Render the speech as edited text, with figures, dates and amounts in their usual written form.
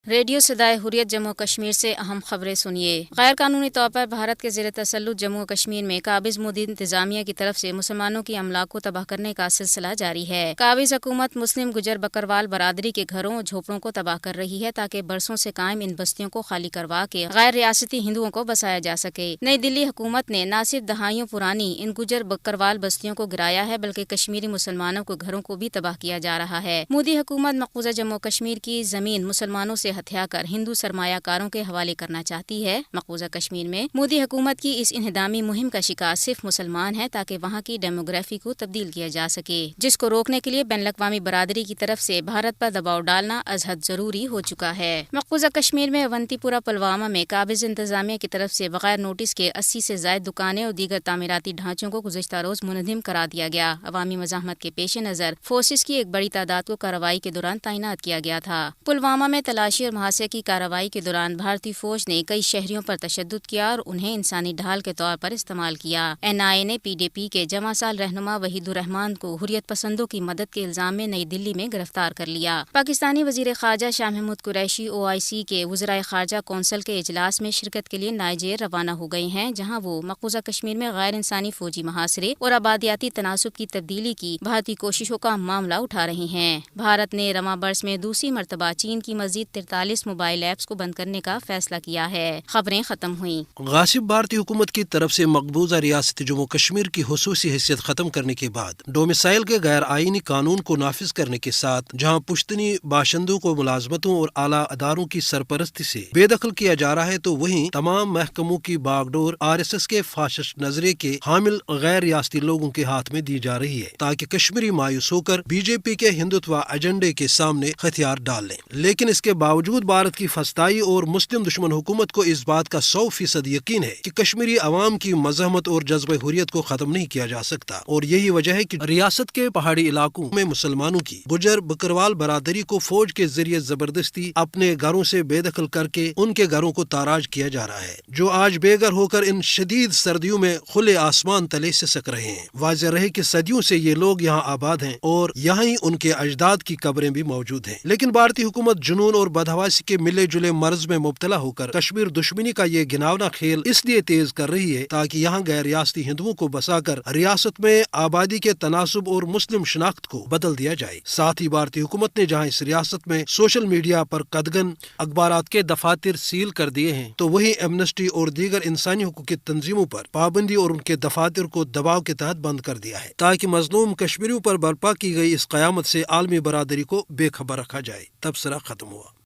Radio صدائے حریت جموں کشمیر سے اہم خبریں سنیے۔ غیر قانونی طور پر بھارت کے زیر تسلط جموں کشمیر میں قابض مودی انتظامیہ کی طرف سے مسلمانوں کی املاک کو تباہ کرنے کا سلسلہ جاری ہے۔ قابض حکومت مسلم گجر بکروال برادری کے گھروں اور جھوپڑوں کو تباہ کر رہی ہے تاکہ برسوں سے قائم ان بستیوں کو خالی کروا کے غیر ریاستی ہندوؤں کو بسایا جا سکے۔ نئی دلی حکومت نے نہ صرف دہائیوں پرانی ان گجر بکروال بستیوں کو گرایا ہے بلکہ کشمیری مسلمانوں کے گھروں کو بھی تباہ کیا جا رہا ہے۔ مودی حکومت مقبوضہ جموں کشمیر کی زمین مسلمانوں سے ہتھیا کر ہندو سرمایہ کاروں کے حوالے کرنا چاہتی ہے۔ مقبوضہ کشمیر میں مودی حکومت کی اس انہدامی مہم کا شکار صرف مسلمان ہیں تاکہ وہاں کی ڈیموگرافی کو تبدیل کیا جا سکے، جس کو روکنے کے لیے بین الاقوامی برادری کی طرف سے بھارت پر دباؤ ڈالنا از حد ضروری ہو چکا ہے۔ مقبوضہ کشمیر میں اونتی پورہ پلوامہ میں قابض انتظامیہ کی طرف سے بغیر نوٹس کے 80 سے زائد دکانیں اور دیگر تعمیراتی ڈھانچوں کو گزشتہ روز منہدم کرا دیا گیا۔ عوامی مزاحمت کے پیش نظر فورسز کی ایک بڑی تعداد کو کارروائی کے دوران تعینات کیا گیا تھا۔ پلوامہ میں تلاشی اور محاصرے کی کارروائی کے دوران بھارتی فوج نے کئی شہریوں پر تشدد کیا اور انہیں انسانی ڈھال کے طور پر استعمال کیا۔ NIA نے PDP کے جمع سال رہنما وحید الرحمان کو حریت پسندوں کی مدد کے الزام میں نئی دلی میں گرفتار کر لیا۔ پاکستانی وزیر خارجہ شاہ محمود قریشی OIC کے وزرائے خارجہ کونسل کے اجلاس میں شرکت کے لیے نائجیر روانہ ہو گئے ہیں، جہاں وہ مقبوضہ کشمیر میں غیر انسانی فوجی محاصرے اور آبادیاتی تناسب کی تبدیلی کی بھارتی کوششوں کا معاملہ اٹھا رہے ہیں۔ بھارت نے رواں برس میں دوسری مرتبہ چین کی مزید 43 موبائل ایپس کو بند کرنے کا فیصلہ کیا ہے۔ خبریں ختم ہوئیں۔ غاصب بھارتی حکومت کی طرف سے مقبوضہ ریاست جموں کشمیر کی خصوصی حیثیت ختم کرنے کے بعد ڈومیسائل کے غیر آئینی قانون کو نافذ کرنے کے ساتھ جہاں پشتنی باشندوں کو ملازمتوں اور اعلیٰ اداروں کی سرپرستی سے بے دخل کیا جا رہا ہے، تو وہیں تمام محکموں کی باغ ڈور RSS کے فاشسٹ نظریے کے حامل غیر ریاستی لوگوں کے ہاتھ میں دی جا رہی ہے تاکہ کشمیری مایوس ہو کر BJP کے ہندوتوا ایجنڈے کے سامنے ہتھیار ڈال لیں۔ لیکن اس کے باوجود بھارت کی فسطائی اور مسلم دشمن حکومت کو اس بات کا 100% یقین ہے کہ کشمیری عوام کی مزاحمت اور جذبہ حریت کو ختم نہیں کیا جا سکتا، اور یہی وجہ ہے کہ ریاست کے پہاڑی علاقوں میں مسلمانوں کی گجر بکروال برادری کو فوج کے ذریعے زبردستی اپنے گھروں سے بے دخل کر کے ان کے گھروں کو تاراج کیا جا رہا ہے، جو آج بے گھر ہو کر ان شدید سردیوں میں کھلے آسمان تلے سسک رہے ہیں۔ واضح رہے کہ صدیوں سے یہ لوگ یہاں آباد ہیں اور یہاں ہی ان کے اجداد کی قبریں بھی موجود ہیں، لیکن بھارتی حکومت جنون اور بدحواسی کے ملے جلے مرض میں مبتلا ہو کر کشمیر دشمنی کا یہ گھناؤنا کھیل اس لیے تیز کر رہی ہے تاکہ یہاں غیر ریاستی ہندوؤں کو بسا کر ریاست میں آبادی کے تناسب اور مسلم شناخت کو بدل دیا جائے۔ ساتھ ہی بھارتی حکومت نے جہاں اس ریاست میں سوشل میڈیا پر قدغن اخبارات کے دفاتر سیل کر دیے ہیں، تو وہیں ایمنسٹی اور دیگر انسانی حقوق کی تنظیموں پر پابندی اور ان کے دفاتر کو دباؤ کے تحت بند کر دیا ہے تاکہ مظلوم کشمیریوں پر برپا کی گئی اس قیامت سے عالمی برادری کو بے خبر رکھا جائے۔ تبصرہ ختم ہوا۔